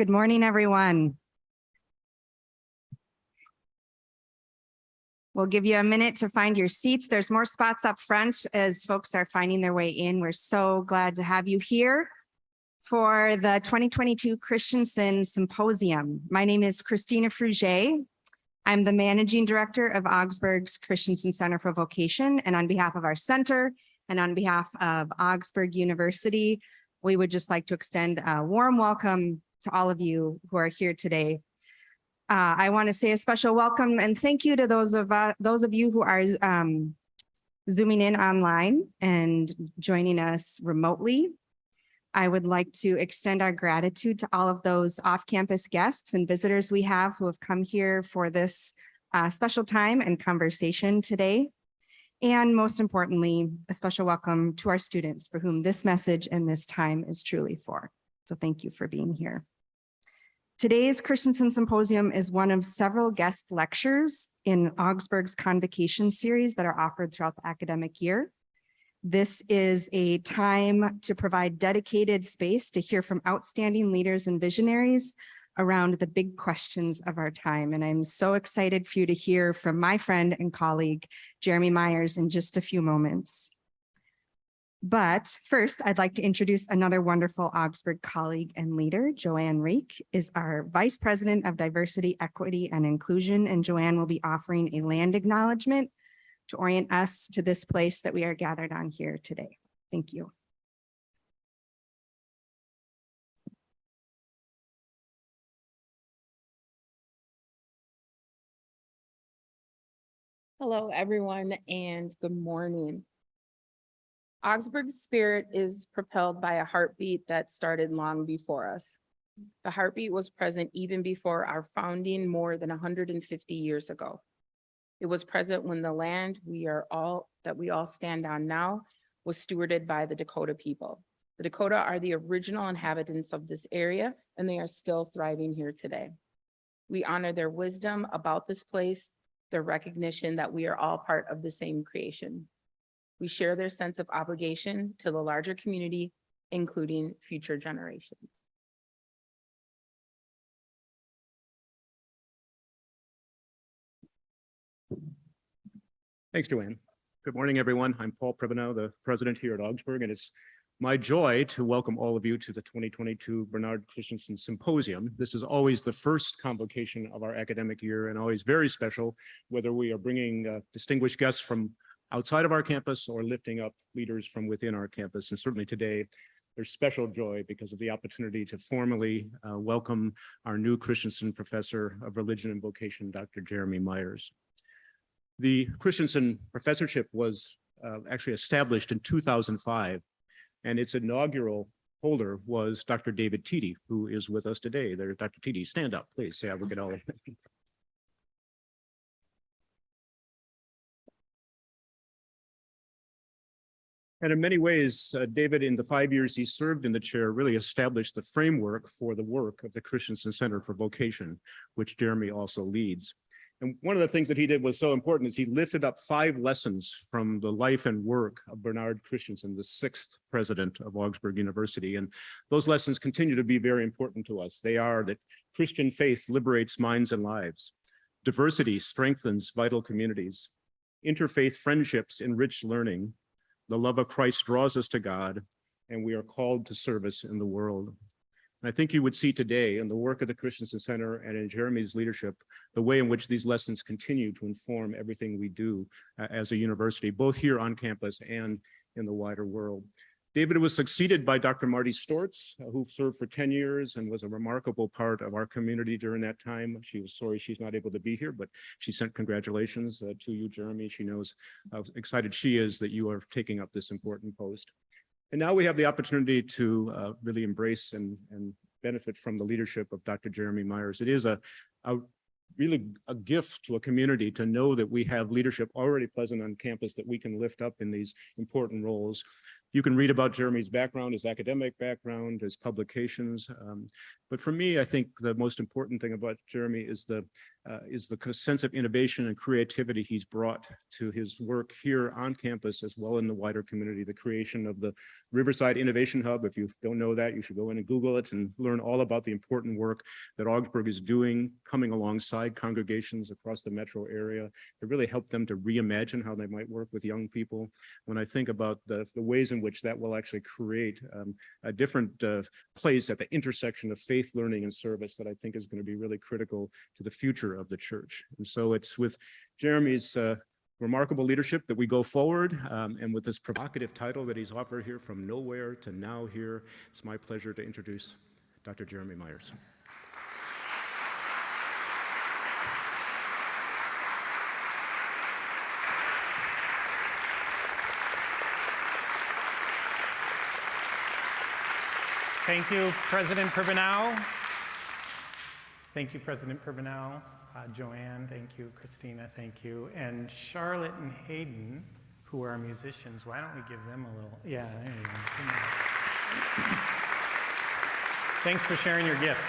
Good morning, everyone. We'll give you a minute to find your seats. There's more spots up front as folks are finding their way in. We're so glad to have you here for the 2022 Christensen Symposium. My name is Christina Fruget. I'm the Managing Director of Augsburg's Christensen Center for Vocation, and on behalf of our center and on behalf of Augsburg University, we would just like to extend a warm welcome to all of you who are here today. I want to say a special welcome and thank you to those of you who are Zooming in online and joining us remotely. I would like to extend our gratitude to all of those off-campus guests and visitors we have who have come here for this special time and conversation today. And most importantly, a special welcome to our students for whom this message and this time is truly for. So thank you for being here. Today's Christensen Symposium is one of several guest lectures in Augsburg's Convocation series that are offered throughout the academic year. This is a time to provide dedicated space to hear from outstanding leaders and visionaries around the big questions of our time. And I'm so excited for you to hear from my friend and colleague, Jeremy Myers, in just a few moments. But first, I'd like to introduce another wonderful Augsburg colleague and leader. Joanne Reek is our Vice President of Diversity, Equity, and Inclusion, and Joanne will be offering a land acknowledgement to orient us to this place that we are gathered on here today. Thank you. Hello, everyone, and good morning. Augsburg's spirit is propelled by a heartbeat that started long before us. The heartbeat was present even before our founding more than 150 years ago. It was present when the land we all stand on now was stewarded by the Dakota people. The Dakota are the original inhabitants of this area, and they are still thriving here today. We honor their wisdom about this place, their recognition that we are all part of the same creation. We share their sense of obligation to the larger community, including future generations. Thanks, Joanne. Good morning, everyone. I'm Paul Pribanow, the president here at Augsburg, and it's my joy to welcome all of you to the 2022 Bernhard Christensen Symposium. This is always the first convocation of our academic year and always very special, whether we are bringing distinguished guests from outside of our campus or lifting up leaders from within our campus. And certainly today, there's special joy because of the opportunity to formally welcome our new Christensen Professor of Religion and Vocation, Dr. Jeremy Myers. The Christensen Professorship was actually established in 2005, and its inaugural holder was Dr. David Teedy, who is with us today. There, Dr. Teedy, stand up, please. Say, we can all. And in many ways, David, in the 5 years he served in the chair, really established the framework for the work of the Christensen Center for Vocation, which Jeremy also leads. And one of the things that he did was so important is he lifted up 5 lessons from the life and work of Bernhard Christensen, the 6th president of Augsburg University. And those lessons continue to be very important to us. They are that Christian faith liberates minds and lives. Diversity strengthens vital communities. Interfaith friendships enrich learning. The love of Christ draws us to God, and we are called to service in the world. And I think you would see today in the work of the Christensen Center and in Jeremy's leadership, the way in which these lessons continue to inform everything we do as a university, both here on campus and in the wider world. David was succeeded by Dr. Marty Stortz, who served for 10 years and was a remarkable part of our community during that time. She was sorry she's not able to be here, but she sent congratulations to you, Jeremy. She knows how excited she is that you are taking up this important post. And now we have the opportunity to really embrace and benefit from the leadership of Dr. Jeremy Myers. It is really a gift to a community to know that we have leadership already present on campus that we can lift up in these important roles. You can read about Jeremy's background, his academic background, his publications. But for me, I think the most important thing about Jeremy is the is the sense of innovation and creativity he's brought to his work here on campus as well in the wider community. The creation of the Riverside Innovation Hub. If you don't know that, you should go in and Google it and learn all about the important work that Augsburg is doing, coming alongside congregations across the metro area to really help them to reimagine how they might work with young people. When I think about the ways in which that will actually create a different place at the intersection of faith, learning, and service that I think is going to be really critical to the future of the church. And so it's with Jeremy's remarkable leadership that we go forward, and with this provocative title that he's offered here, From Nowhere to Now Here, it's my pleasure to introduce Dr. Jeremy Myers. Thank you, President Perbenow. Thank you, President Perbenow. Joanne, thank you. Christina, thank you. And Charlotte and Hayden, who are musicians, why don't we give them a little, yeah, there you go. Thanks for sharing your gifts.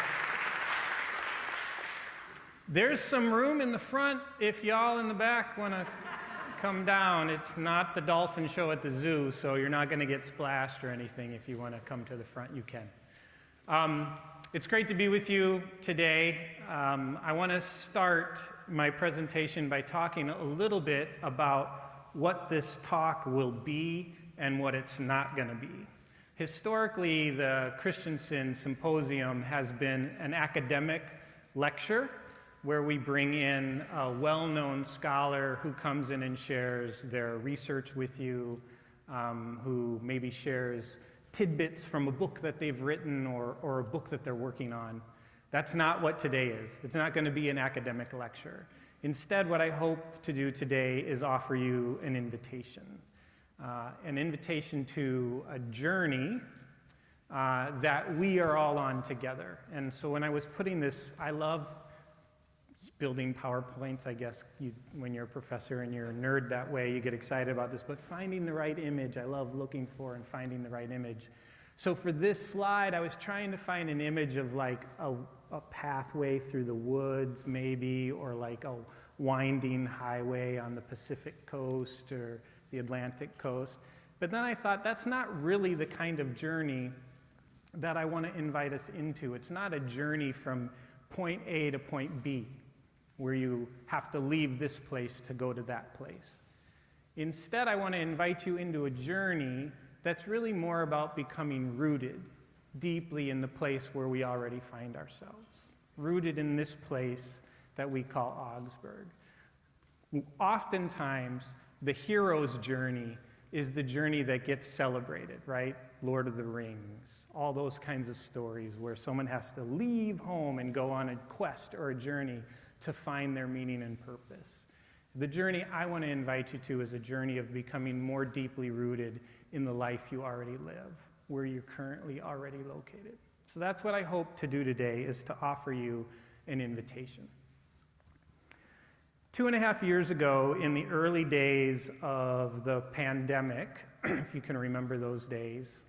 There's some room in the front if y'all in the back want to come down. It's not the dolphin show at the zoo, so you're not going to get splashed or anything. If you want to come to the front, you can. It's great to be with you today. I want to start my presentation by talking a little bit about what this talk will be and what it's not going to be. Historically, the Christensen Symposium has been an academic lecture where we bring in a well-known scholar who comes in and shares their research with you, who maybe shares tidbits from a book that they've written or a book that they're working on. That's not what today is. It's not going to be an academic lecture. Instead, what I hope to do today is offer you an invitation to a journey that we are all on together. And so when I was putting this, I love building PowerPoints. I guess when you're a professor and you're a nerd that way, you get excited about this, but finding the right image, I love looking for and finding the right image. So for this slide, I was trying to find an image of like a pathway through the woods maybe, or like a winding highway on the Pacific coast or the Atlantic coast. But then I thought that's not really the kind of journey that I want to invite us into. It's not a journey from point A to point B, where you have to leave this place to go to that place. Instead, I want to invite you into a journey that's really more about becoming rooted deeply in the place where we already find ourselves, rooted in this place that we call Augsburg. Oftentimes, the hero's journey is the journey that gets celebrated, right? Lord of the Rings, all those kinds of stories where someone has to leave home and go on a quest or a journey to find their meaning and purpose. The journey I want to invite you to is a journey of becoming more deeply rooted in the life you already live, where you're currently already located. So that's what I hope to do today, is to offer you an invitation. 2.5 years ago, in the early days of the pandemic, if you can remember those days,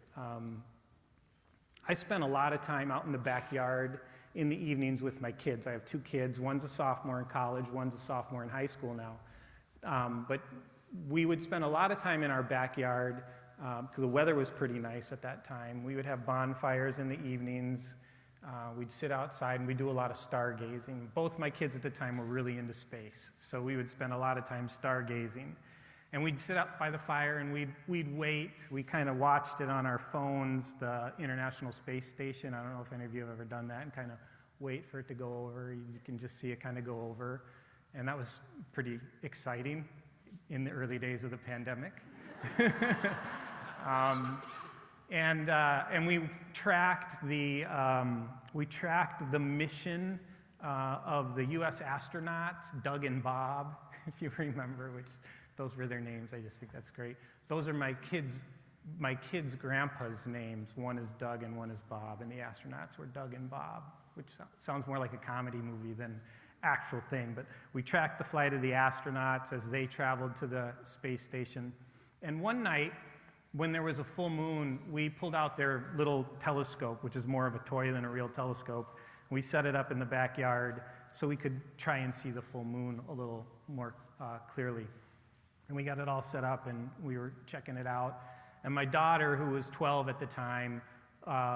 I spent a lot of time out in the backyard in the evenings with my kids. I have 2 kids. One's a sophomore in college, one's a sophomore in high school now. But we would spend a lot of time in our backyard because the weather was pretty nice at that time. We would have bonfires in the evenings. We'd sit outside and we'd do a lot of stargazing. Both my kids at the time were really into space, so we would spend a lot of time stargazing. And we'd sit up by the fire and we'd wait. We kind of watched it on our phones, the International Space Station. I don't know if any of you have ever done that, and kind of wait for it to go over. You can just see it kind of go over. And that was pretty exciting in the early days of the pandemic. And we tracked the mission of the U.S. astronauts, Doug and Bob, if you remember, which those were their names. I just think that's great. Those are my kids' grandpa's names. One is Doug and one is Bob, and the astronauts were Doug and Bob, which sounds more like a comedy movie than actual thing. But we tracked the flight of the astronauts as they traveled to the space station. And one night, when there was a full moon, we pulled out their little telescope, which is more of a toy than a real telescope. We set it up in the backyard so we could try and see the full moon a little more clearly. And we got it all set up and we were checking it out. And my daughter, who was 12 at the time,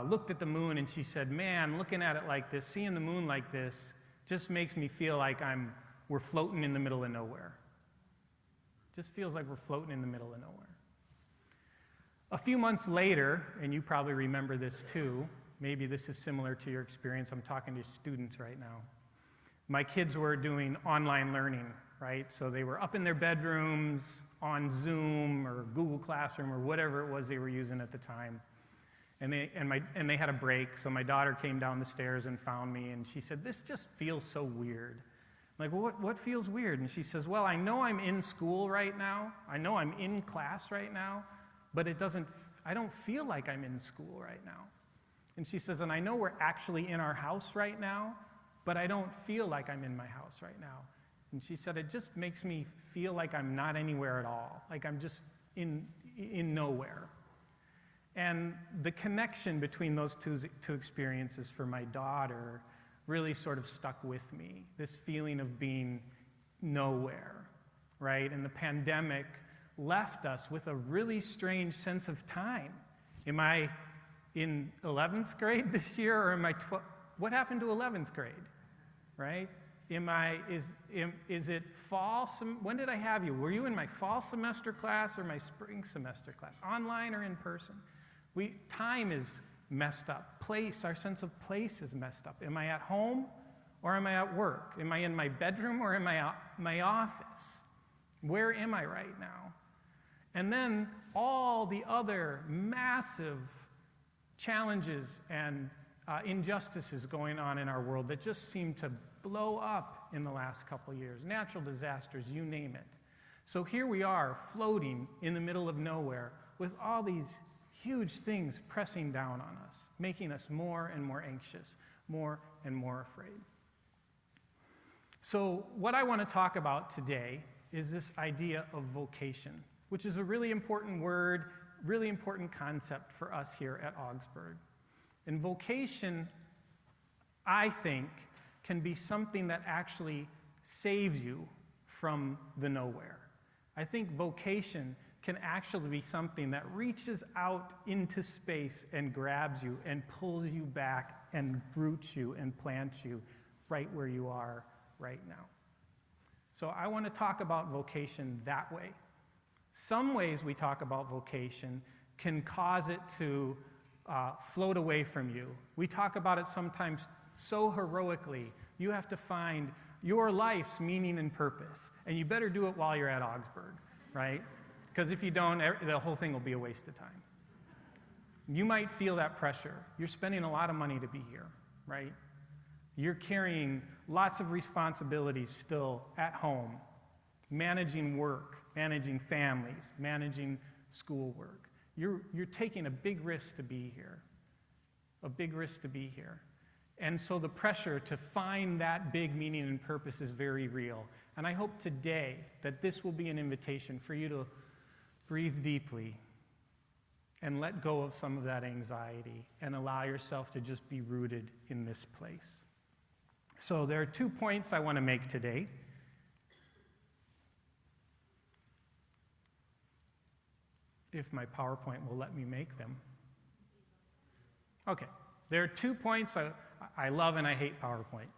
looked at the moon and she said, "Man, looking at it like this, seeing the moon like this, just makes me feel like we're floating in the middle of nowhere. Just feels like we're floating in the middle of nowhere." A few months later, and you probably remember this too, maybe this is similar to your experience, I'm talking to students right now. My kids were doing online learning, right? So they were up in their bedrooms on Zoom or Google Classroom or whatever it was they were using at the time. And they had a break, so my daughter came down the stairs and found me, and she said, "This just feels so weird." I'm like, "Well, what feels weird?" And she says, "Well, I know I'm in school right now. I know I'm in class right now, but I don't feel like I'm in school right now." And she says, "And I know we're actually in our house right now, but I don't feel like I'm in my house right now." And she said, "It just makes me feel like I'm not anywhere at all, like I'm just in nowhere." And the connection between those two experiences for my daughter really sort of stuck with me, this feeling of being nowhere, right? And the pandemic left us with a really strange sense of time. Am I in 11th grade this year, or am I what happened to 11th grade, right? Is it fall? When did I have you? Were you in my fall semester class or my spring semester class? Online or in person? Time is messed up. Our sense of place is messed up. Am I at home or am I at work? Am I in my bedroom or am I at my office? Where am I right now? And then all the other massive challenges and injustices going on in our world that just seem to blow up in the last couple of years. Natural disasters, you name it. So here we are floating in the middle of nowhere with all these huge things pressing down on us, making us more and more anxious, more and more afraid. So what I want to talk about today is this idea of vocation, which is a really important word, really important concept for us here at Augsburg. And vocation, I think, can be something that actually saves you from the nowhere. I think vocation can actually be something that reaches out into space and grabs you and pulls you back and roots you and plants you right where you are right now. So I want to talk about vocation that way. Some ways we talk about vocation can cause it to float away from you. We talk about it sometimes so heroically. You have to find your life's meaning and purpose, and you better do it while you're at Augsburg, right? Because if you don't, the whole thing will be a waste of time. You might feel that pressure. You're spending a lot of money to be here, right? You're carrying lots of responsibilities still at home, managing work, managing families, managing schoolwork. You're taking a big risk to be here, a big risk to be here. And so the pressure to find that big meaning and purpose is very real. And I hope today that this will be an invitation for you to breathe deeply and let go of some of that anxiety and allow yourself to just be rooted in this place. So there are 2 points I want to make today. If my PowerPoint will let me make them. Okay, there are 2 points I love and I hate PowerPoint.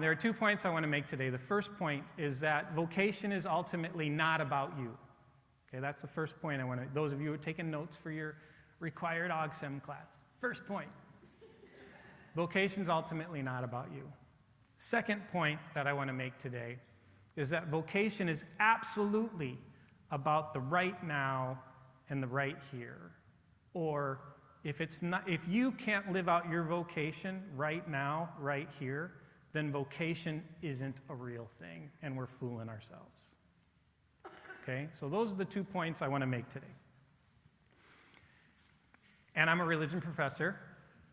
There are 2 points I want to make today. The first point is that vocation is ultimately not about you. Okay, that's the first point I want to, those of you who are taking notes for your required AugSem class. First point, vocation's ultimately not about you. Second point that I want to make today is that vocation is absolutely about the right now and the right here. Or if you can't live out your vocation right now, right here, then vocation isn't a real thing and we're fooling ourselves. Okay, so those are the 2 points I want to make today. And I'm a religion professor,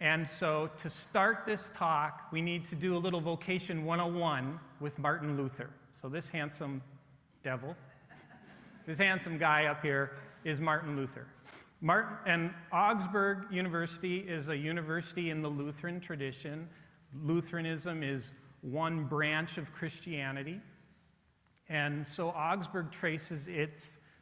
and so to start this talk, we need to do a little Vocation 101 with Martin Luther. So this handsome devil, this handsome guy up here is Martin Luther. And Augsburg University is a university in the Lutheran tradition. Lutheranism is one branch of Christianity. And so Augsburg traces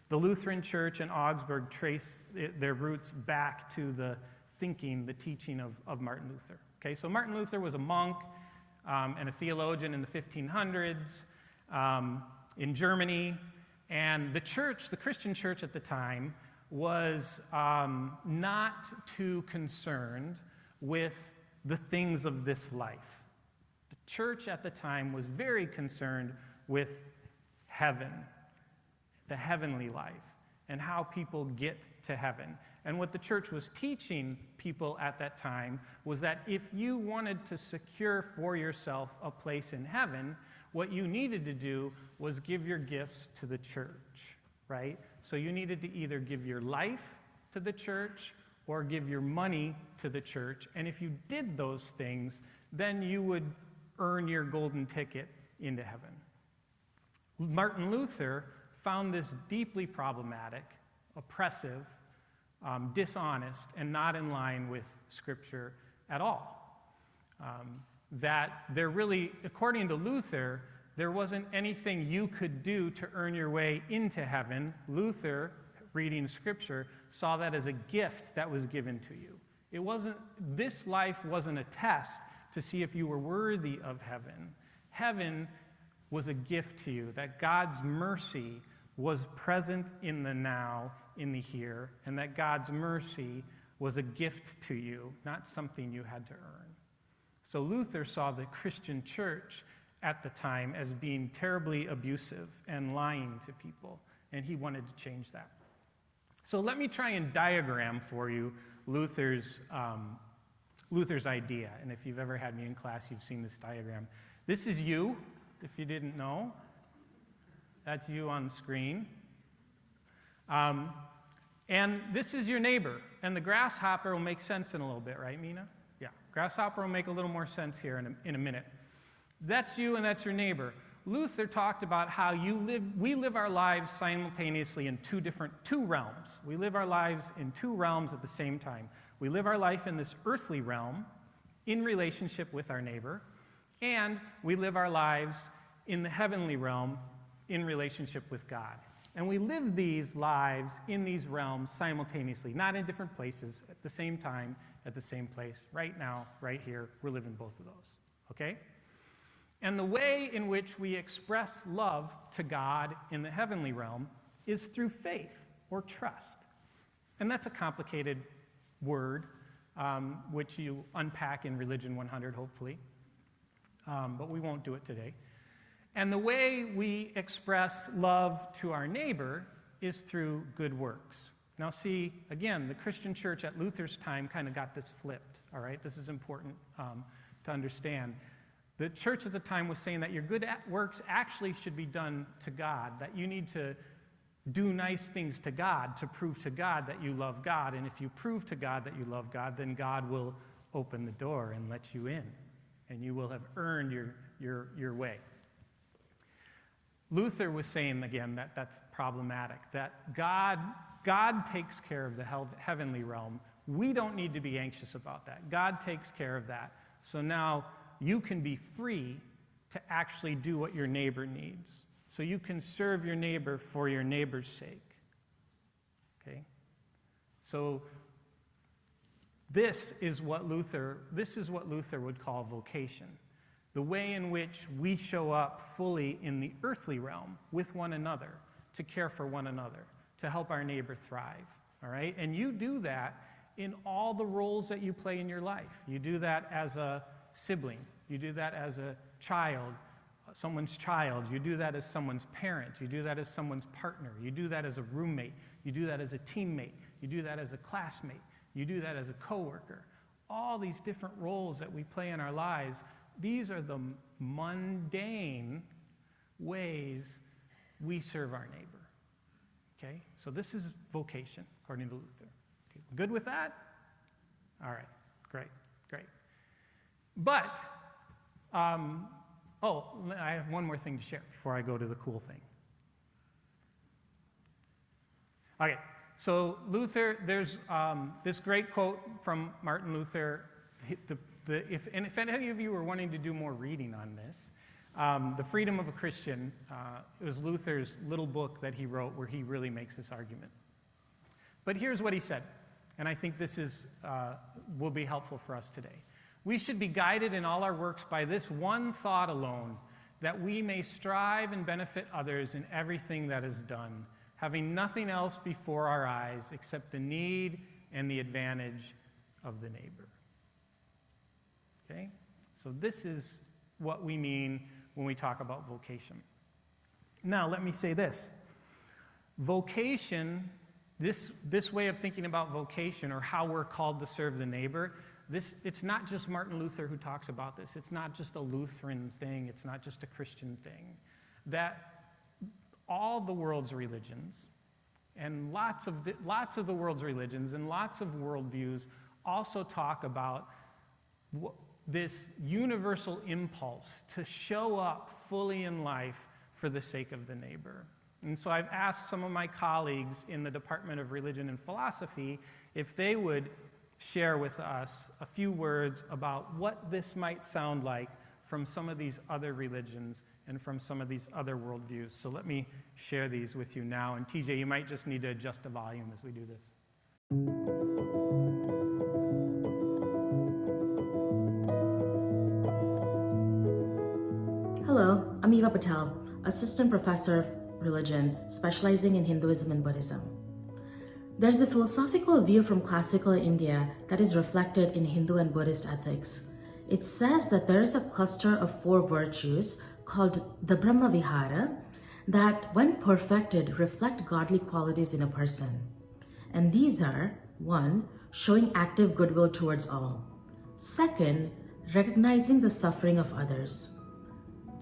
the Lutheran Church and Augsburg trace their roots back to the thinking, the teaching of Martin Luther. Okay, so Martin Luther was a monk and a theologian in the 1500s in Germany. And the church, the Christian church at the time, was not too concerned with the things of this life. The church at the time was very concerned with heaven, the heavenly life, and how people get to heaven. And what the church was teaching people at that time was that if you wanted to secure for yourself a place in heaven, what you needed to do was give your gifts to the church, right? So you needed to either give your life to the church or give your money to the church. And if you did those things, then you would earn your golden ticket into heaven. Martin Luther found this deeply problematic, oppressive, dishonest, and not in line with Scripture at all. That there really, according to Luther, there wasn't anything you could do to earn your way into heaven. Luther, reading Scripture, saw that as a gift that was given to you. It wasn't, this life wasn't a test to see if you were worthy of heaven. Heaven was a gift to you, that God's mercy was present in the now, in the here, and that God's mercy was a gift to you, not something you had to earn. So Luther saw the Christian church at the time as being terribly abusive and lying to people, and he wanted to change that. So let me try and diagram for you Luther's idea, and if you've ever had me in class, you've seen this diagram. This is you, if you didn't know. That's you on the screen. And this is your neighbor. And the grasshopper will make sense in a little bit, right, Mina? Yeah, grasshopper will make a little more sense here in a minute. That's you and that's your neighbor. Luther talked about how we live our lives simultaneously in two realms. We live our lives in two realms at the same time. We live our life in this earthly realm in relationship with our neighbor, and we live our lives in the heavenly realm in relationship with God. And we live these lives in these realms simultaneously, not in different places, at the same time, at the same place. Right now, right here, we're living both of those, okay? And the way in which we express love to God in the heavenly realm is through faith or trust. And that's a complicated word, which you unpack in Religion 100, hopefully. But we won't do it today. And the way we express love to our neighbor is through good works. Now see, again, the Christian church at Luther's time kind of got this flipped, all right? This is important to understand. The church at the time was saying that your good works actually should be done to God, that you need to do nice things to God to prove to God that you love God. And if you prove to God that you love God, then God will open the door and let you in, and you will have earned your way. Luther was saying, again, that that's problematic, that God takes care of the heavenly realm. We don't need to be anxious about that. God takes care of that. So now you can be free to actually do what your neighbor needs. So you can serve your neighbor for your neighbor's sake. Okay? So this is what Luther would call vocation. The way in which we show up fully in the earthly realm with one another, to care for one another, to help our neighbor thrive, all right? And you do that in all the roles that you play in your life. You do that as a sibling. You do that as a child, someone's child. You do that as someone's parent. You do that as someone's partner. You do that as a roommate. You do that as a teammate. You do that as a classmate. You do that as a coworker. All these different roles that we play in our lives, these are the mundane ways we serve our neighbor, okay? So this is vocation, according to Luther. Okay, good with that? All right, great. But, I have one more thing to share before I go to the cool thing. Okay, so Luther, there's this great quote from Martin Luther. if any of you are wanting to do more reading on this, The Freedom of a Christian, it was Luther's little book that he wrote where he really makes this argument. But here's what he said, and I think this will be helpful for us today. We should be guided in all our works by this one thought alone, that we may strive and benefit others in everything that is done, having nothing else before our eyes except the need and the advantage of the neighbor. Okay? So this is what we mean when we talk about vocation. Now, let me say this. Vocation, this way of thinking about vocation, or how we're called to serve the neighbor, it's not just Martin Luther who talks about this. It's not just a Lutheran thing. It's not just a Christian thing. That all the world's religions, and lots of the world's religions and lots of worldviews also talk about this universal impulse to show up fully in life for the sake of the neighbor. And so I've asked some of my colleagues in the Department of Religion and Philosophy if they would share with us a few words about what this might sound like from some of these other religions and from some of these other worldviews. So let me share these with you now. And TJ, you might just need to adjust the volume as we do this. Hello, I'm Eva Patel, Assistant Professor of Religion, specializing in Hinduism and Buddhism. There's a philosophical view from classical India that is reflected in Hindu and Buddhist ethics. It says that there is a cluster of 4 virtues called the Brahma Vihara that, when perfected, reflect godly qualities in a person. And these are: 1, showing active goodwill towards all; 2, recognizing the suffering of others;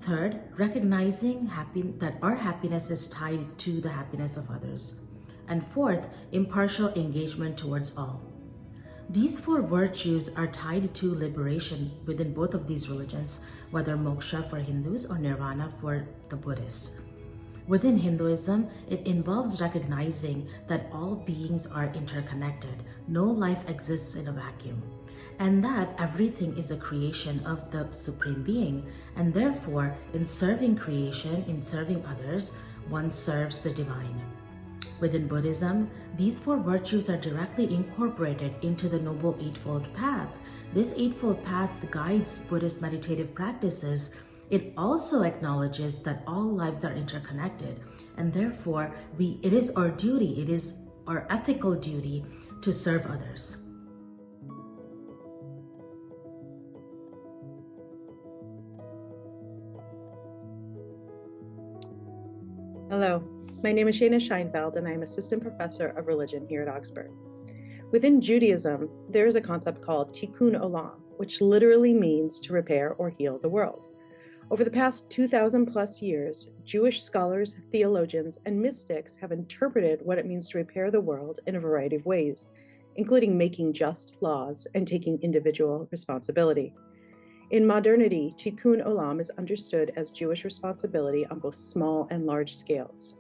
3, recognizing that our happiness is tied to the happiness of others; and 4, impartial engagement towards all. These 4 virtues are tied to liberation within both of these religions, whether moksha for Hindus or nirvana for the Buddhists. Within Hinduism, it involves recognizing that all beings are interconnected. No life exists in a vacuum, and that everything is a creation of the Supreme Being, and therefore, in serving creation, in serving others, one serves the divine. Within Buddhism, these 4 virtues are directly incorporated into the Noble Eightfold Path. This Eightfold Path guides Buddhist meditative practices. It also acknowledges that all lives are interconnected, and therefore it is our duty, it is our ethical duty to serve others. Hello, my name is Shana Scheinfeld, and I am Assistant Professor of Religion here at Augsburg. Within Judaism, there is a concept called tikkun olam, which literally means to repair or heal the world. Over the past 2,000 plus years, Jewish scholars, theologians, and mystics have interpreted what it means to repair the world in a variety of ways, including making just laws and taking individual responsibility. In modernity, tikkun olam is understood as Jewish responsibility on both small and large scales,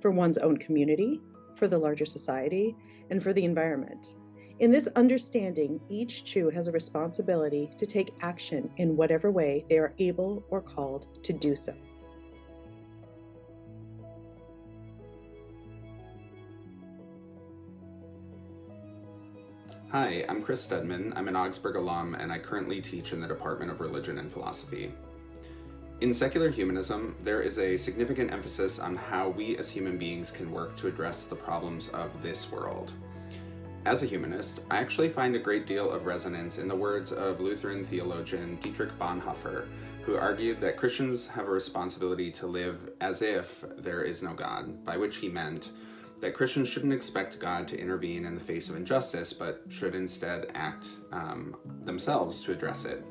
for one's own community, for the larger society, and for the environment. In this understanding, each Jew has a responsibility to take action in whatever way they are able or called to do so. Hi, I'm Chris Stedman. I'm an Augsburg alum, and I currently teach in the Department of Religion and Philosophy. In secular humanism, there is a significant emphasis on how we as human beings can work to address the problems of this world. As a humanist, I actually find a great deal of resonance in the words of Lutheran theologian Dietrich Bonhoeffer, who argued that Christians have a responsibility to live as if there is no God, by which he meant that Christians shouldn't expect God to intervene in the face of injustice, but should instead act themselves to address it.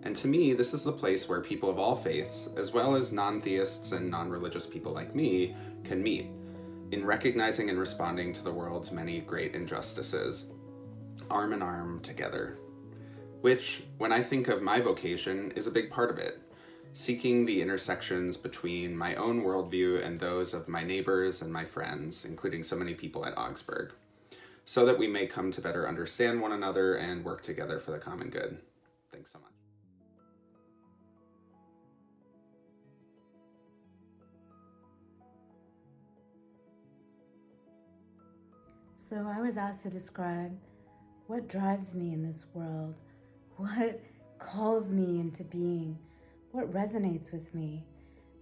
And to me, this is the place where people of all faiths, as well as non-theists and non-religious people like me, can meet, in recognizing and responding to the world's many great injustices, arm in arm together. Which, when I think of my vocation, is a big part of it, seeking the intersections between my own worldview and those of my neighbors and my friends, including so many people at Augsburg, so that we may come to better understand one another and work together for the common good. Thanks so much. So I was asked to describe what drives me in this world, what calls me into being, what resonates with me.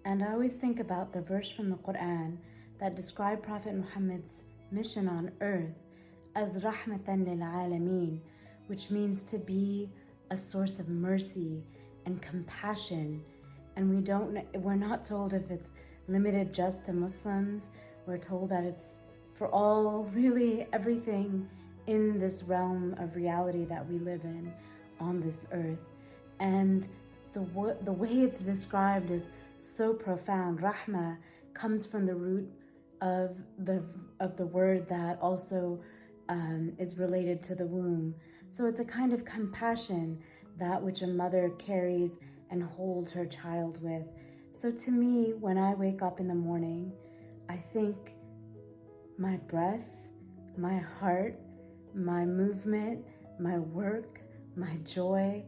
And I always think about the verse from the Quran that described Prophet Muhammad's mission on earth as rahmatan lil alameen, which means to be a source of mercy and compassion. And we're not told if it's limited just to Muslims. We're told that it's for all, really everything in this realm of reality that we live in on this earth. And the way it's described is so profound. Rahma comes from the root of the word that also is related to the womb. So it's a kind of compassion, that which a mother carries and holds her child with. So to me, when I wake up in the morning, I think my breath, my heart, my movement, my work, my joy,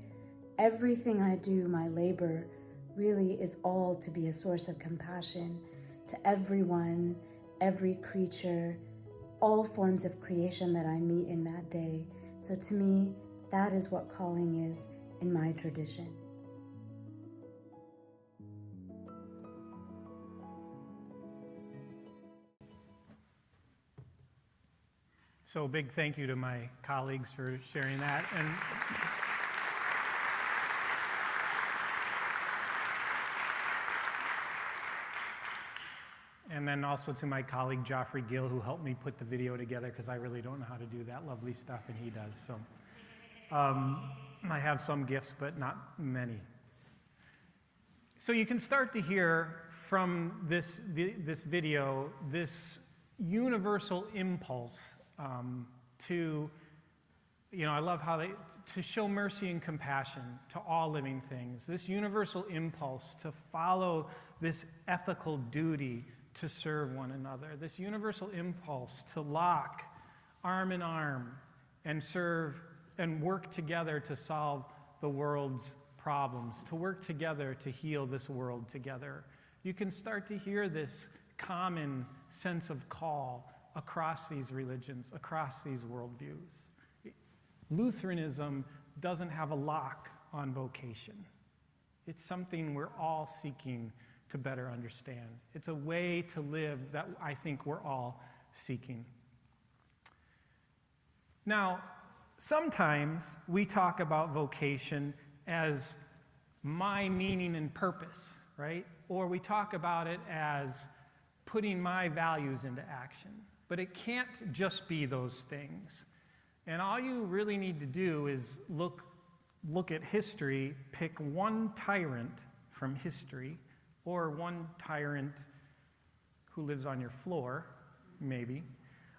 everything I do, my labor, really is all to be a source of compassion to everyone, every creature, all forms of creation that I meet in that day. So to me, that is what calling is in my tradition. So a big thank you to my colleagues for sharing that. And then also to my colleague, Joffrey Gill, who helped me put the video together, because I really don't know how to do that lovely stuff, and he does. So I have some gifts, but not many. So you can start to hear from this video, this universal impulse to, I love how to show mercy and compassion to all living things. This universal impulse to follow this ethical duty to serve one another. This universal impulse to lock arm in arm and serve and work together to solve the world's problems, to work together to heal this world together. You can start to hear this common sense of call across these religions, across these worldviews. Lutheranism doesn't have a lock on vocation. It's something we're all seeking to better understand. It's a way to live that I think we're all seeking. Now, sometimes we talk about vocation as my meaning and purpose, right? Or we talk about it as putting my values into action. But it can't just be those things. And all you really need to do is look at history, pick one tyrant from history, or one tyrant who lives on your floor, maybe.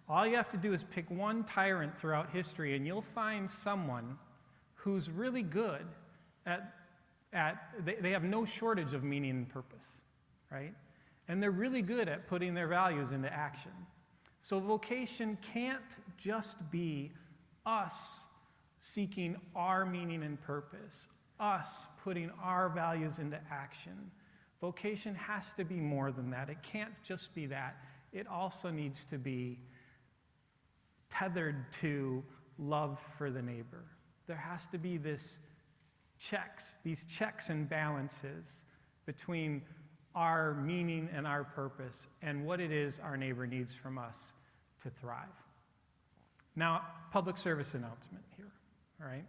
All you have to do is pick one tyrant throughout history, and you'll find someone who's really good they have no shortage of meaning and purpose, right? And they're really good at putting their values into action. So vocation can't just be us seeking our meaning and purpose, us putting our values into action. Vocation has to be more than that. It can't just be that. It also needs to be tethered to love for the neighbor. There has to be these checks and balances between our meaning and our purpose and what it is our neighbor needs from us to thrive. Now, public service announcement here, all right?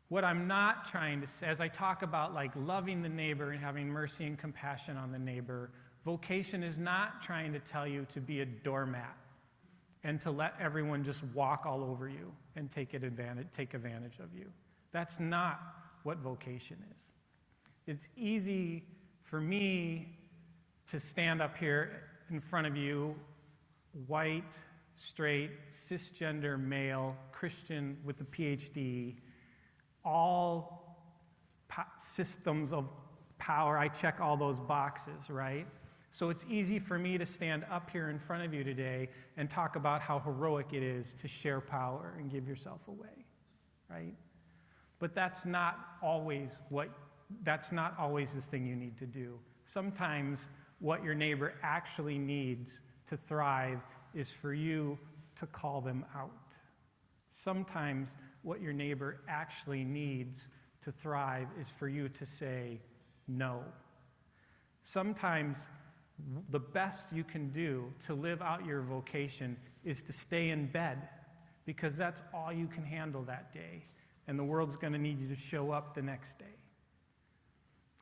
What I'm not trying to say, as I talk about like loving the neighbor and having mercy and compassion on the neighbor, vocation is not trying to tell you to be a doormat and to let everyone just walk all over you and take advantage of you. That's not what vocation is. It's easy for me to stand up here in front of you, white, straight, cisgender, male, Christian with a PhD, all systems of power. I check all those boxes, right? So it's easy for me to stand up here in front of you today and talk about how heroic it is to share power and give yourself away, right? But that's not always the thing you need to do. Sometimes what your neighbor actually needs to thrive is for you to call them out. Sometimes what your neighbor actually needs to thrive is for you to say no. Sometimes the best you can do to live out your vocation is to stay in bed, because that's all you can handle that day, and the world's going to need you to show up the next day.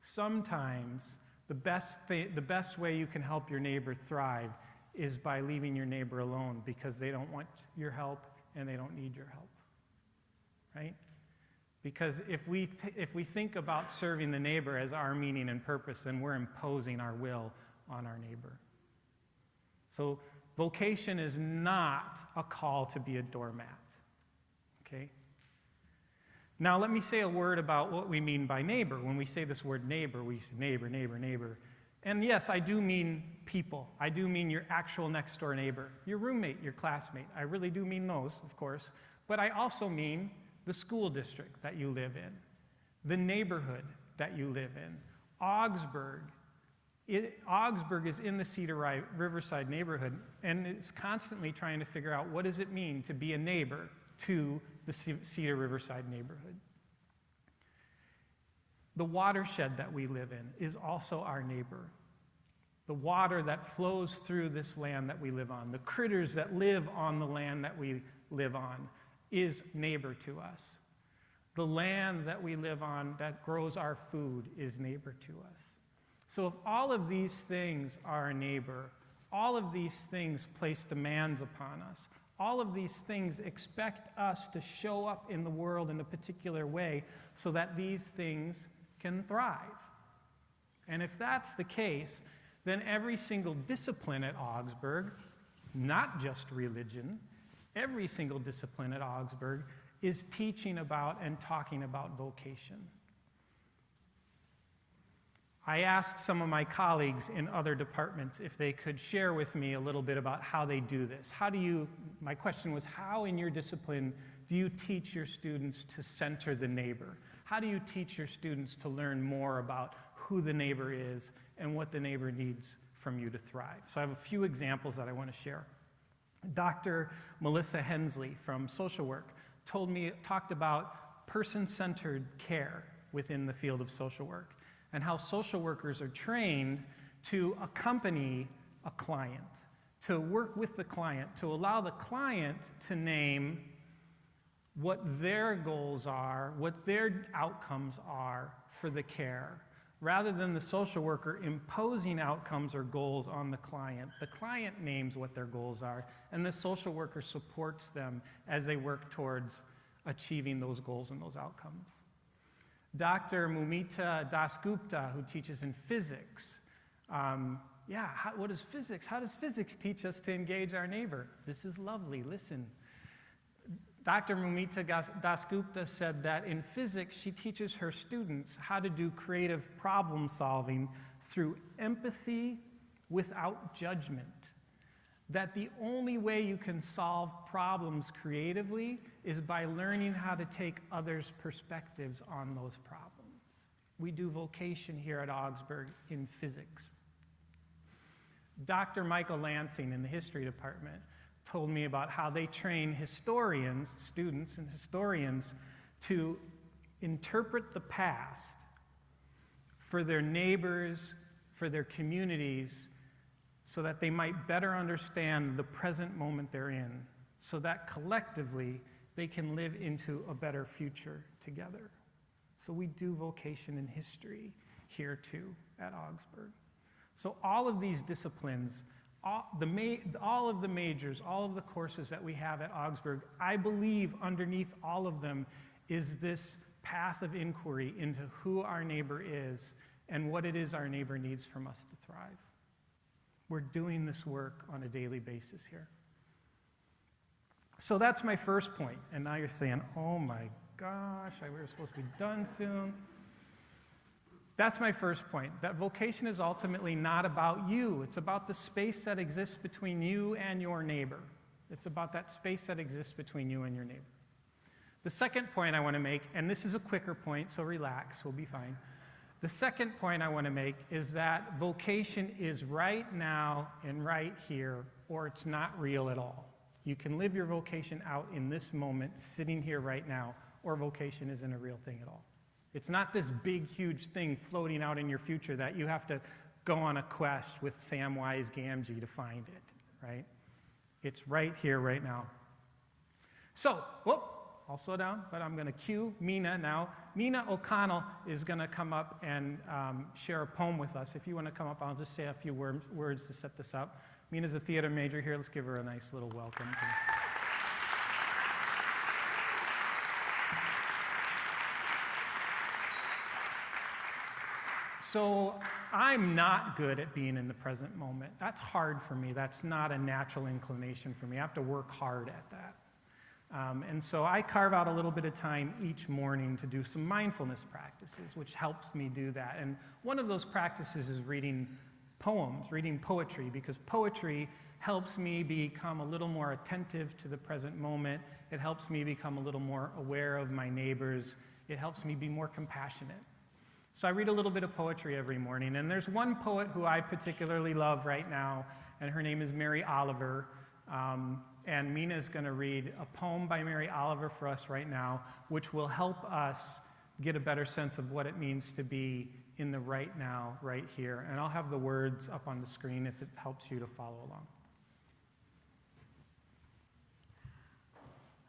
Sometimes the best way you can help your neighbor thrive is by leaving your neighbor alone, because they don't want your help and they don't need your help, right? Because if we think about serving the neighbor as our meaning and purpose, then we're imposing our will on our neighbor. So vocation is not a call to be a doormat, okay? Now let me say a word about what we mean by neighbor. When we say this word neighbor, we say neighbor, neighbor, neighbor. And yes, I do mean people. I do mean your actual next door neighbor, your roommate, your classmate. I really do mean those, of course. But I also mean the school district that you live in, the neighborhood that you live in. Augsburg is in the Cedar Riverside neighborhood, and it's constantly trying to figure out, what does it mean to be a neighbor to the Cedar Riverside neighborhood? The watershed that we live in is also our neighbor. The water that flows through this land that we live on, the critters that live on the land that we live on, is neighbor to us. The land that we live on that grows our food is neighbor to us. So if all of these things are a neighbor, all of these things place demands upon us, all of these things expect us to show up in the world in a particular way so that these things can thrive. And if that's the case, then every single discipline at Augsburg, not just religion, every single discipline at Augsburg is teaching about and talking about vocation. I asked some of my colleagues in other departments if they could share with me a little bit about how they do this. My question was, how in your discipline do you teach your students to center the neighbor? How do you teach your students to learn more about who the neighbor is and what the neighbor needs from you to thrive? So I have a few examples that I want to share. Dr. Melissa Hensley from social work talked about person-centered care within the field of social work, and how social workers are trained to accompany a client, to work with the client, to allow the client to name what their goals are, what their outcomes are for the care, rather than the social worker imposing outcomes or goals on the client. The client names what their goals are, and the social worker supports them as they work towards achieving those goals and those outcomes. Dr. Mumita Dasgupta, who teaches in physics, what is physics? How does physics teach us to engage our neighbor? This is lovely, listen. Dr. Mumita Dasgupta said that in physics, she teaches her students how to do creative problem solving through empathy without judgment. That the only way you can solve problems creatively is by learning how to take others' perspectives on those problems. We do vocation here at Augsburg in physics. Dr. Michael Lansing in the history department told me about how they train historians, students and historians, to interpret the past for their neighbors, for their communities, so that they might better understand the present moment they're in, so that collectively they can live into a better future together. So we do vocation in history here too at Augsburg. So all of these disciplines, all of the majors, all of the courses that we have at Augsburg, I believe underneath all of them is this path of inquiry into who our neighbor is and what it is our neighbor needs from us to thrive. We're doing this work on a daily basis here. So that's my first point. And now you're saying, oh my gosh, we were supposed to be done soon. That's my first point, that vocation is ultimately not about you. It's about the space that exists between you and your neighbor. It's about that space that exists between you and your neighbor. The second point I want to make, and this is a quicker point, so relax, we'll be fine. The second point I want to make is that vocation is right now and right here, or it's not real at all. You can live your vocation out in this moment, sitting here right now, or vocation isn't a real thing at all. It's not this big, huge thing floating out in your future that you have to go on a quest with Samwise Gamgee to find it, right? It's right here, right now. So, I'll slow down, but I'm going to cue Mina now. Mina O'Connell is going to come up and share a poem with us. If you want to come up, I'll just say a few words to set this up. Mina's a theater major here. Let's give her a nice little welcome. So I'm not good at being in the present moment. That's hard for me. That's not a natural inclination for me. I have to work hard at that. And so I carve out a little bit of time each morning to do some mindfulness practices, which helps me do that. And one of those practices is reading poems, reading poetry, because poetry helps me become a little more attentive to the present moment. It helps me become a little more aware of my neighbors. It helps me be more compassionate. So I read a little bit of poetry every morning, and there's one poet who I particularly love right now, and her name is Mary Oliver. And Mina is going to read a poem by Mary Oliver for us right now, which will help us get a better sense of what it means to be in the right now, right here. And I'll have the words up on the screen if it helps you to follow along.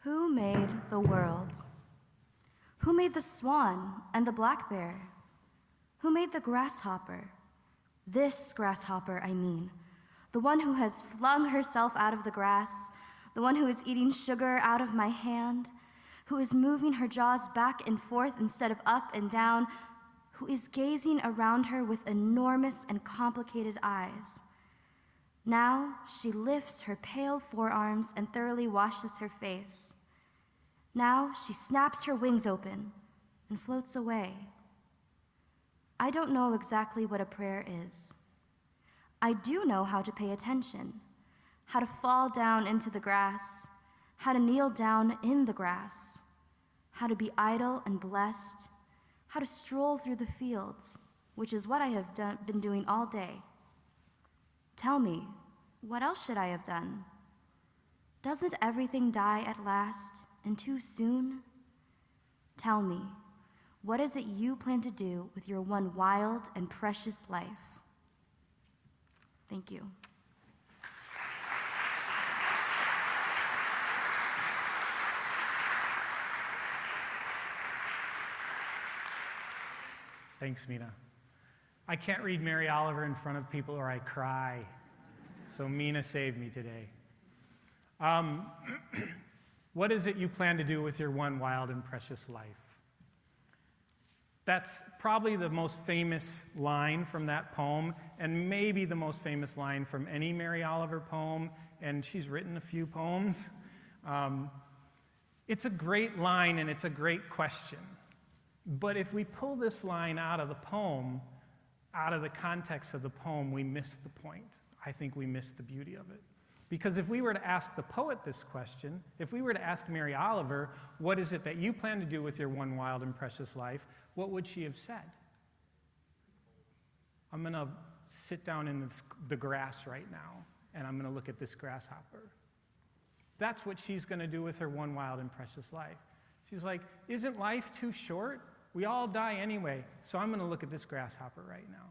Who made the world? Who made the swan and the black bear? Who made the grasshopper? This grasshopper, I mean, the one who has flung herself out of the grass, the one who is eating sugar out of my hand, who is moving her jaws back and forth instead of up and down, who is gazing around her with enormous and complicated eyes. Now she lifts her pale forearms and thoroughly washes her face. Now she snaps her wings open and floats away. I don't know exactly what a prayer is. I do know how to pay attention, how to fall down into the grass, how to kneel down in the grass, how to be idle and blessed, how to stroll through the fields, which is what I have been doing all day. Tell me, what else should I have done? Doesn't everything die at last and too soon? Tell me, what is it you plan to do with your one wild and precious life? Thank you. Thanks, Mina. I can't read Mary Oliver in front of people or I cry. So Mina saved me today. What is it you plan to do with your one wild and precious life? That's probably the most famous line from that poem, and maybe the most famous line from any Mary Oliver poem, and she's written a few poems. It's a great line and it's a great question. But if we pull this line out of the poem, out of the context of the poem, we miss the point. I think we miss the beauty of it. Because if we were to ask the poet this question, if we were to ask Mary Oliver, what is it that you plan to do with your one wild and precious life, what would she have said? I'm going to sit down in the grass right now, and I'm going to look at this grasshopper. That's what she's going to do with her one wild and precious life. She's like, isn't life too short? We all die anyway, so I'm going to look at this grasshopper right now.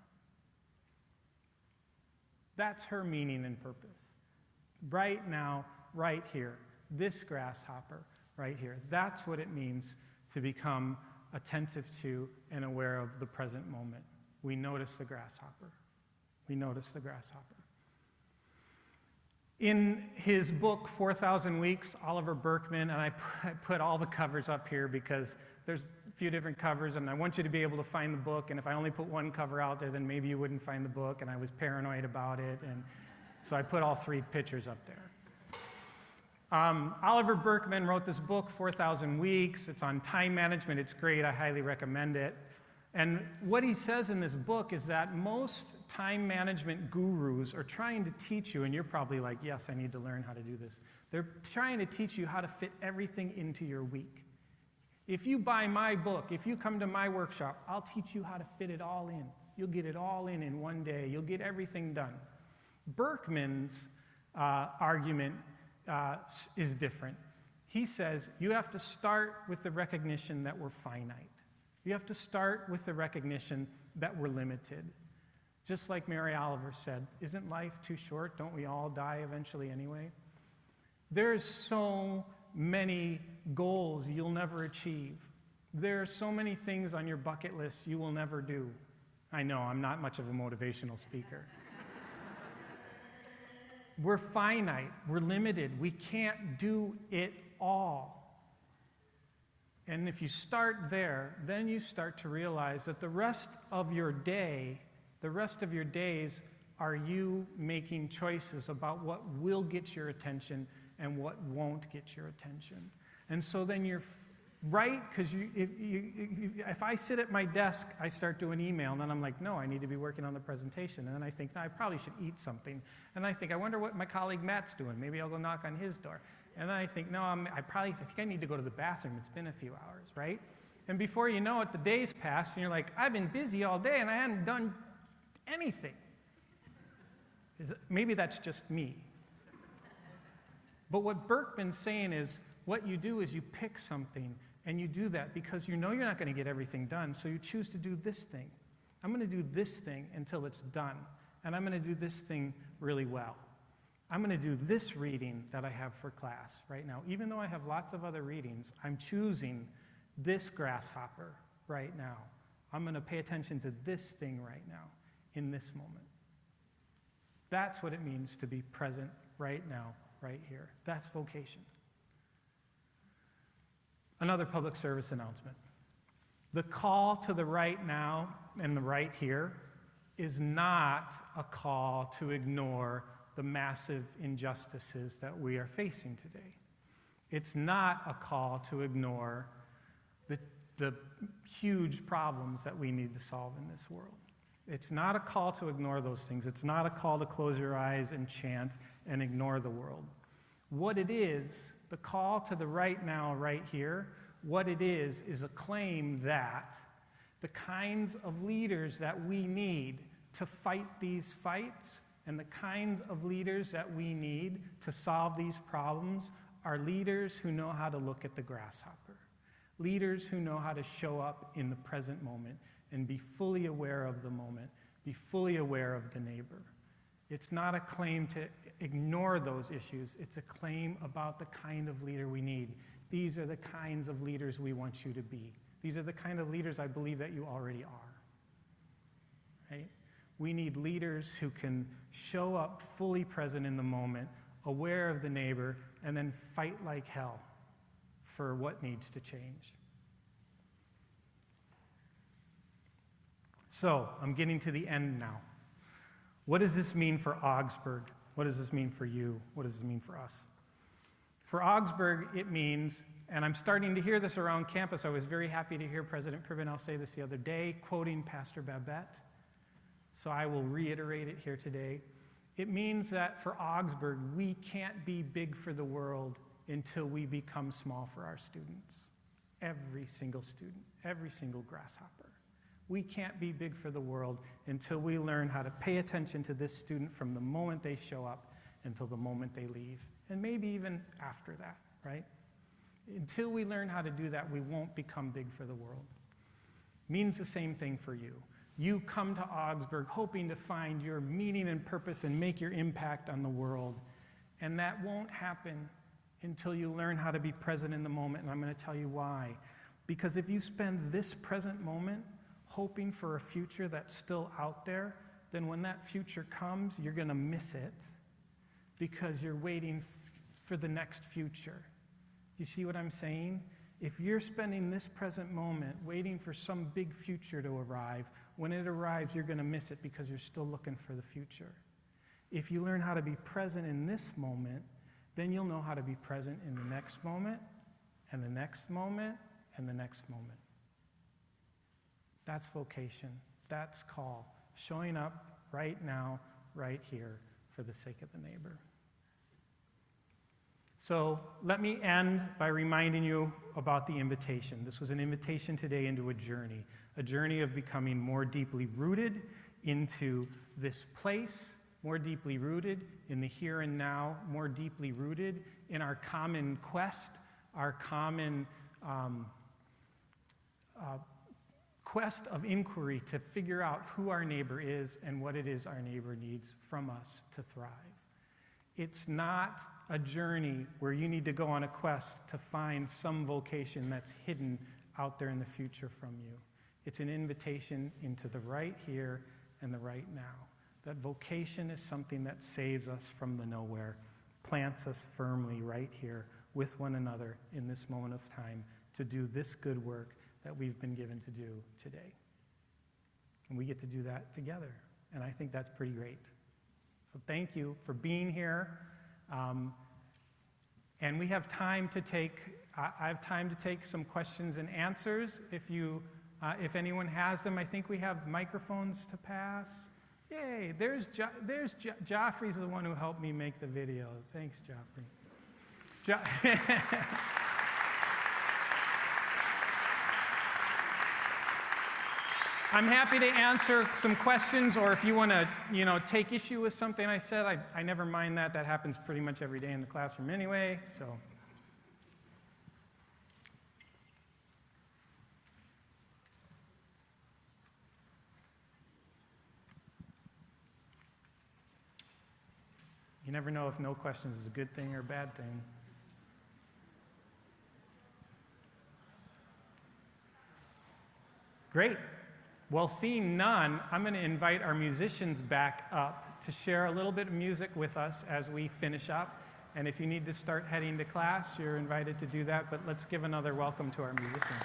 That's her meaning and purpose. Right now, right here, this grasshopper right here. That's what it means to become attentive to and aware of the present moment. We notice the grasshopper. We notice the grasshopper. In his book, 4,000 Weeks, Oliver Burkeman, and I put all the covers up here because there's a few different covers, and I want you to be able to find the book, and if I only put one cover out there, then maybe you wouldn't find the book, and I was paranoid about it, and so I put all three pictures up there. Oliver Burkeman wrote this book, 4,000 Weeks. It's on time management. It's great. I highly recommend it. And what he says in this book is that most time management gurus are trying to teach you, and you're probably like, yes, I need to learn how to do this. They're trying to teach you how to fit everything into your week. If you buy my book, if you come to my workshop, I'll teach you how to fit it all in. You'll get it all in one day. You'll get everything done. Berkman's argument is different. He says you have to start with the recognition that we're finite. You have to start with the recognition that we're limited. Just like Mary Oliver said, isn't life too short? Don't we all die eventually anyway? There's so many goals you'll never achieve. There are so many things on your bucket list you will never do. I know, I'm not much of a motivational speaker. We're finite, we're limited, we can't do it all. And if you start there, then you start to realize that the rest of your day, the rest of your days are you making choices about what will get your attention and what won't get your attention. And so then you're right, because if I sit at my desk, I start doing email, and then I'm like, no, I need to be working on the presentation. And then I think, no, I probably should eat something. And I think, I wonder what my colleague Matt's doing. Maybe I'll go knock on his door. And then I think, no, I think I need to go to the bathroom. It's been a few hours, right? And before you know it, the days pass, and you're like, I've been busy all day, and I hadn't done anything. Maybe that's just me. But what Berkman's saying is, what you do is you pick something, and you do that because you know you're not going to get everything done, so you choose to do this thing. I'm going to do this thing until it's done, and I'm going to do this thing really well. I'm going to do this reading that I have for class right now. Even though I have lots of other readings, I'm choosing this grasshopper right now. I'm going to pay attention to this thing right now, in this moment. That's what it means to be present right now, right here. That's vocation. Another public service announcement. The call to the right now and the right here is not a call to ignore the massive injustices that we are facing today. It's not a call to ignore the huge problems that we need to solve in this world. It's not a call to ignore those things. It's not a call to close your eyes and chant and ignore the world. What it is, the call to the right now, right here, what it is a claim that the kinds of leaders that we need to fight these fights and the kinds of leaders that we need to solve these problems are leaders who know how to look at the grasshopper, leaders who know how to show up in the present moment and be fully aware of the moment, be fully aware of the neighbor. It's not a claim to ignore those issues. It's a claim about the kind of leader we need. These are the kinds of leaders we want you to be. These are the kind of leaders I believe that you already are. Right? We need leaders who can show up fully present in the moment, aware of the neighbor, and then fight like hell for what needs to change. So, I'm getting to the end now. What does this mean for Augsburg? What does this mean for you? What does this mean for us? For Augsburg, it means, and I'm starting to hear this around campus. I was very happy to hear President Privenel say this the other day, quoting Pastor Babette. So I will reiterate it here today. It means that for Augsburg, we can't be big for the world until we become small for our students. Every single student, every single grasshopper. We can't be big for the world until we learn how to pay attention to this student from the moment they show up until the moment they leave, and maybe even after that, right? Until we learn how to do that, we won't become big for the world. Means the same thing for you. You come to Augsburg hoping to find your meaning and purpose and make your impact on the world, and that won't happen until you learn how to be present in the moment, and I'm going to tell you why. Because if you spend this present moment hoping for a future that's still out there, then when that future comes, you're going to miss it because you're waiting for the next future. You see what I'm saying? If you're spending this present moment waiting for some big future to arrive, when it arrives, you're going to miss it because you're still looking for the future. If you learn how to be present in this moment, then you'll know how to be present in the next moment, and the next moment, and the next moment. That's vocation. That's call. Showing up right now, right here, for the sake of the neighbor. So let me end by reminding you about the invitation. This was an invitation today into a journey of becoming more deeply rooted into this place, more deeply rooted in the here and now, more deeply rooted in our common quest, our common quest of inquiry to figure out who our neighbor is and what it is our neighbor needs from us to thrive. It's not a journey where you need to go on a quest to find some vocation that's hidden out there in the future from you. It's an invitation into the right here and the right now. That vocation is something that saves us from the nowhere, plants us firmly right here with one another in this moment of time to do this good work that we've been given to do today. And we get to do that together. And I think that's pretty great. So thank you for being here. And we have time to take, I have time to take some questions and answers. If anyone has them, I think we have microphones to pass. Yay, Joffrey's the one who helped me make the video. Thanks, Joffrey. I'm happy to answer some questions, or if you want to, take issue with something I said, I never mind that. That happens pretty much every day in the classroom anyway, so. You never know if no questions is a good thing or a bad thing. Great. Well, seeing none, I'm going to invite our musicians back up to share a little bit of music with us as we finish up. And if you need to start heading to class, you're invited to do that. But let's give another welcome to our musicians.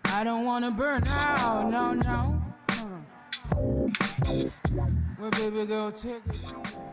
I don't wanna burn out, no, no. Well, baby girl, take it.